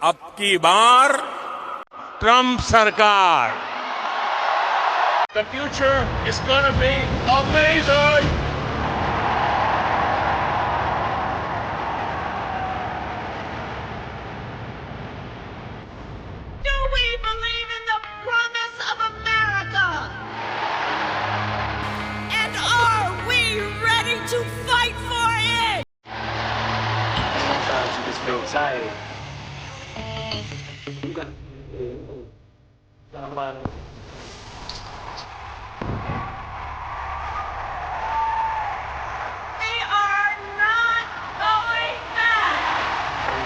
अब की बार ट्रंप सरकार। The future is gonna be amazing! Do we believe in the promise of America? And are we ready to fight for it? Sometimes you just feel tired. We are not going back.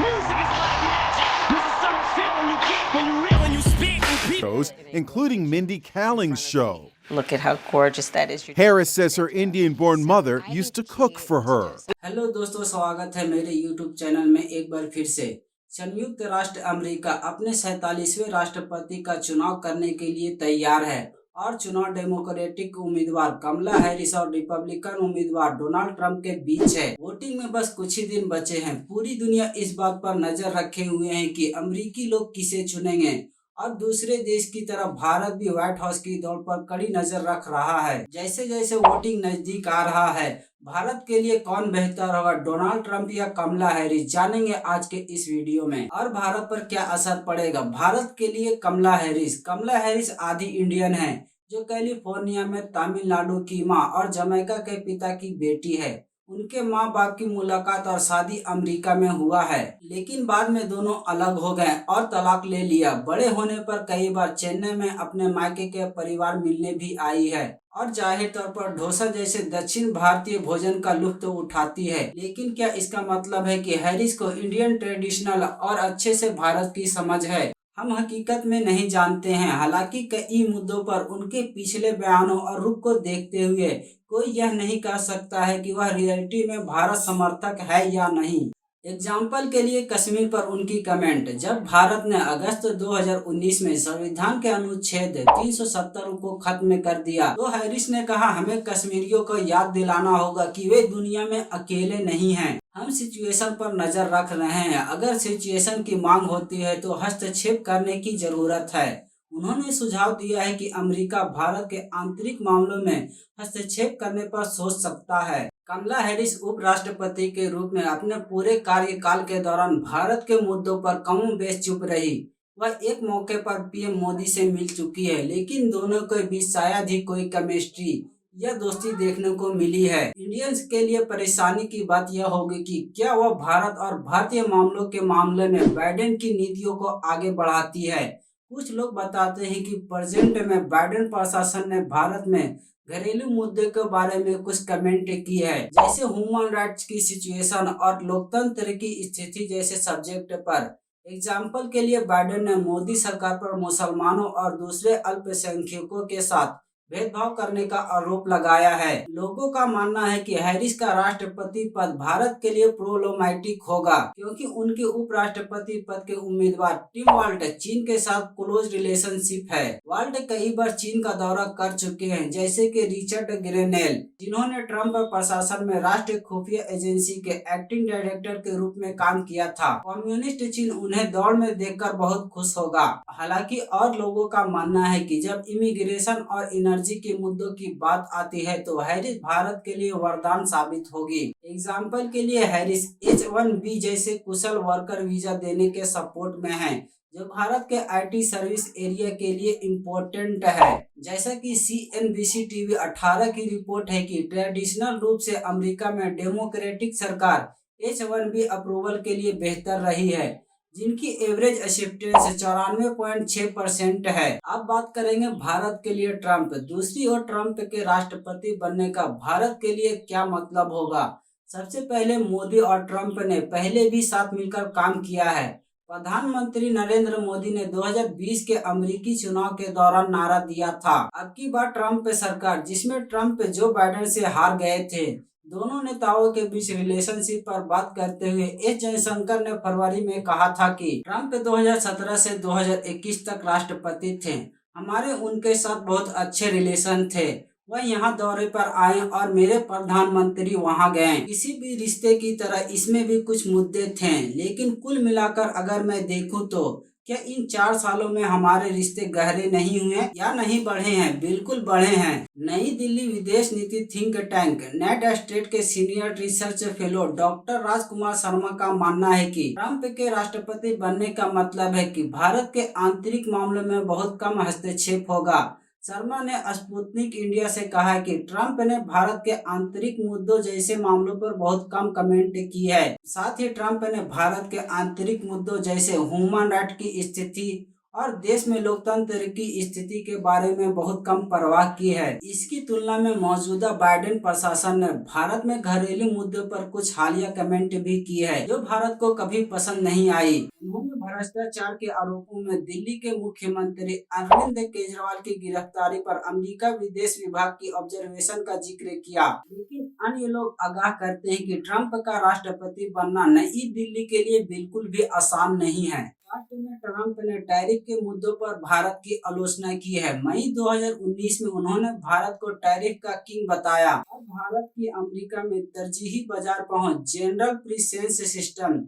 Music is like magic. There's a certain feeling you get when you real and you spit and people. Shows, including Mindy Kaling's show. Look at how gorgeous that is. Harris says her Indian-born mother used to cook for her. Hello दोस्तों, स्वागत है मेरे YouTube channel में एक बार फिर से। संयुक्त राष्ट्र अमेरिका अपने 47वें राष्ट्रपति का चुनाव करने के लिए तैयार है और चुनाव डेमोक्रेटिक उम्मीदवार कमला हैरिस और रिपब्लिकन उम्मीदवार डोनाल्ड ट्रंप के बीच है। वोटिंग में बस कुछ ही दिन बचे हैं। पूरी दुनिया इस बात पर नजर रखे हुए है कि अमेरिकी लोग किसे चुनेंगे और दूसरे देश की तरह भारत भी व्हाइट हाउस की दौड़ पर कड़ी नजर रख रहा है। जैसे जैसे वोटिंग नजदीक आ रहा है, भारत के लिए कौन बेहतर होगा, डोनाल्ड ट्रंप या कमला हैरिस, जानेंगे आज के इस वीडियो में। और भारत पर क्या असर पड़ेगा। भारत के लिए कमला हैरिस आधी इंडियन है, जो कैलिफोर्निया में तमिलनाडु की मां और जमैका के पिता की बेटी है। उनके माँ बाप की मुलाकात और शादी अमेरिका में हुआ है, लेकिन बाद में दोनों अलग हो गए और तलाक ले लिया। बड़े होने पर कई बार चेन्नई में अपने मायके के परिवार मिलने भी आई है और जाहिर तौर पर डोसा जैसे दक्षिण भारतीय भोजन का लुत्फ उठाती है। लेकिन क्या इसका मतलब है कि हैरिस को इंडियन ट्रेडिशनल और अच्छे से भारत की समझ है? हम हकीकत में नहीं जानते हैं। हालांकि कई मुद्दों पर उनके पिछले बयानों और रुख को देखते हुए कोई यह नहीं कह सकता है कि वह रियलिटी में भारत समर्थक है या नहीं। एग्जाम्पल के लिए कश्मीर पर उनकी कमेंट। जब भारत ने अगस्त 2019 में संविधान के अनुच्छेद 370 को खत्म कर दिया, तो हैरिस ने कहा, हमें कश्मीरियों को याद दिलाना होगा कि वे दुनिया में अकेले नहीं हैं। हम सिचुएशन पर नजर रख रहे हैं। अगर सिचुएशन की मांग होती है तो हस्तक्षेप करने की जरूरत है। उन्होंने सुझाव दिया है कि अमेरिका भारत के आंतरिक मामलों में हस्तक्षेप करने पर सोच सकता है। कमला हैरिस उपराष्ट्रपति के रूप में अपने पूरे कार्यकाल के दौरान भारत के मुद्दों पर कमोबेश चुप रही। वह एक मौके पर पीएम मोदी से मिल चुकी है, लेकिन दोनों के बीच शायद ही कोई केमिस्ट्री या दोस्ती देखने को मिली है। इंडियंस के लिए परेशानी की बात यह होगी कि क्या वह भारत और भारतीय मामलों के मामले में बाइडेन की नीतियों को आगे बढ़ाती है। कुछ लोग बताते हैं कि प्रेजेंट में बाइडेन प्रशासन ने भारत में घरेलू मुद्दे के बारे में कुछ कमेंट की है, जैसे ह्यूमन राइट्स की सिचुएशन और लोकतंत्र की स्थिति जैसे सब्जेक्ट पर। एग्जाम्पल के लिए बाइडेन ने मोदी सरकार पर मुसलमानों और दूसरे अल्पसंख्यकों के साथ भेदभाव करने का आरोप लगाया है। लोगों का मानना है कि हैरिस का राष्ट्रपति पद भारत के लिए प्रॉब्लमैटिक होगा, क्योंकि उनके उपराष्ट्रपति पद के उम्मीदवार टिम वाल्ट चीन के साथ क्लोज रिलेशनशिप है। वाल्ट कई बार चीन का दौरा कर चुके हैं, जैसे कि रिचर्ड ग्रेनेल, जिन्होंने ट्रंप प्रशासन में राष्ट्रीय खुफिया एजेंसी के एक्टिंग डायरेक्टर के रूप में काम किया था। कम्युनिस्ट चीन उन्हें दौड़ में देखकर बहुत खुश होगा। हालांकि और लोगों का मानना है कि जब इमिग्रेशन और एनर्जी के मुद्दों की बात आती है तो हैरिस भारत के लिए वरदान साबित होगी। एग्जाम्पल के लिए हैरिस H-1B जैसे कुशल वर्कर वीजा देने के सपोर्ट में है, जो भारत के आईटी सर्विस एरिया के लिए इम्पोर्टेंट है। जैसा कि CNBC TV 18 की रिपोर्ट है कि ट्रेडिशनल रूप से अमेरिका में डेमोक्रेटिक सरकार H-1B अप्रूवल के लिए बेहतर रही है, जिनकी एवरेज एक्सेप्टेंस 94.6% है। अब बात करेंगे भारत के लिए ट्रंप। दूसरी ओर ट्रंप के राष्ट्रपति बनने का भारत के लिए क्या मतलब होगा। सबसे पहले मोदी और ट्रंप ने पहले भी साथ मिलकर काम किया है। प्रधानमंत्री नरेंद्र मोदी ने 2020 के अमेरिकी चुनाव के दौरान नारा दिया था, अब की बार ट्रंप सरकार, जिसमें ट्रंप जो बाइडेन से हार गए थे। दोनों नेताओं के बीच रिलेशनशिप पर बात करते हुए एस जयशंकर ने फरवरी में कहा था कि ट्रंप 2017 से 2021 तक राष्ट्रपति थे। हमारे उनके साथ बहुत अच्छे रिलेशन थे। वह यहाँ दौरे पर आए और मेरे प्रधानमंत्री वहाँ गए। किसी भी रिश्ते की तरह इसमें भी कुछ मुद्दे थे, लेकिन कुल मिलाकर अगर मैं देखूं तो क्या इन 4 सालों में हमारे रिश्ते गहरे नहीं हुए या नहीं बढ़े हैं? बिल्कुल बढ़े हैं। नई दिल्ली विदेश नीति थिंक टैंक नेट स्टेट के senior research fellow doctor Rajkumar Sharma का मानना है कि ट्रंप के राष्ट्रपति बनने का मतलब है कि भारत के आंतरिक मामलों में बहुत कम हस्तक्षेप होगा। शर्मा ने स्पुतनिक इंडिया से कहा कि ट्रंप ने भारत के आंतरिक मुद्दों जैसे मामलों पर बहुत कम कमेंट की है। साथ ही ट्रंप ने भारत के आंतरिक मुद्दों जैसे ह्यूमन राइट की स्थिति और देश में लोकतंत्र की स्थिति के बारे में बहुत कम परवाह की है। इसकी तुलना में मौजूदा बाइडेन प्रशासन ने भारत में घरेलू मुद्दों पर कुछ हालिया कमेंट भी की है, जो भारत को कभी पसंद नहीं आई। उन्होंने भ्रष्टाचार के आरोपों में दिल्ली के मुख्यमंत्री अरविंद केजरीवाल की गिरफ्तारी पर अमेरिका विदेश विभाग की ऑब्जर्वेशन का जिक्र किया, लेकिन अन्य लोग आगाह करते हैं कि ट्रंप का राष्ट्रपति बनना नई दिल्ली के लिए बिल्कुल भी आसान नहीं है। राष्ट्र में ट्रंप ने टैरिफ के मुद्दों पर भारत की आलोचना की है। मई 2019 में उन्होंने भारत को टैरिफ का किंग बताया और भारत की अमेरिका में तरजीही बाजार पहुंच जनरल प्रीफरेंस सिस्टम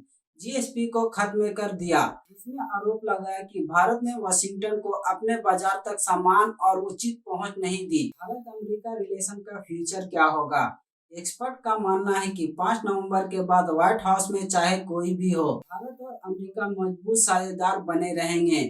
जीएसपी को खत्म कर दिया, जिसमें आरोप लगाया कि भारत ने वाशिंगटन को अपने बाजार तक समान और उचित पहुंच नहीं दी। भारत अमेरिका रिलेशन का फ्यूचर क्या होगा? एक्सपर्ट का मानना है कि 5 नवंबर के बाद व्हाइट हाउस में चाहे कोई भी हो, भारत और अमेरिका मजबूत साझेदार बने रहेंगे।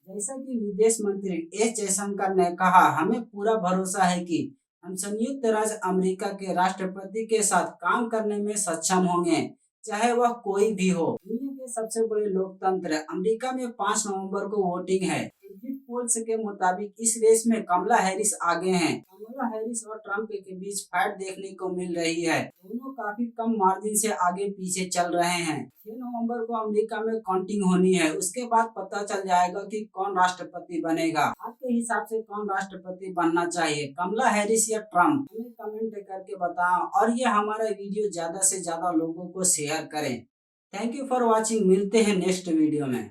जैसा कि विदेश मंत्री एस जयशंकर ने कहा, हमें पूरा भरोसा है कि हम संयुक्त राज्य अमेरिका के राष्ट्रपति के साथ काम करने में सक्षम होंगे, चाहे वह कोई भी हो। दुनिया के सबसे बड़े लोकतंत्र अमेरिका में 5 नवंबर को वोटिंग है। एग्जिट पोल्स के मुताबिक इस रेस में कमला हैरिस आगे हैं। कमला हैरिस और ट्रंप के बीच फाइट देखने को मिल रही है। दोनों काफी कम मार्जिन से आगे पीछे चल रहे हैं। 6 नवंबर को अमेरिका में काउंटिंग होनी है। उसके बाद पता चल जाएगा कि कौन राष्ट्रपति बनेगा। आपके हिसाब से कौन राष्ट्रपति बनना चाहिए, कमला हैरिस या ट्रंप? हमें कमेंट करके बताएं और ये हमारा वीडियो ज्यादा से ज्यादा लोगों को शेयर करें। Thank you for watching. मिलते हैं नेक्स्ट वीडियो में।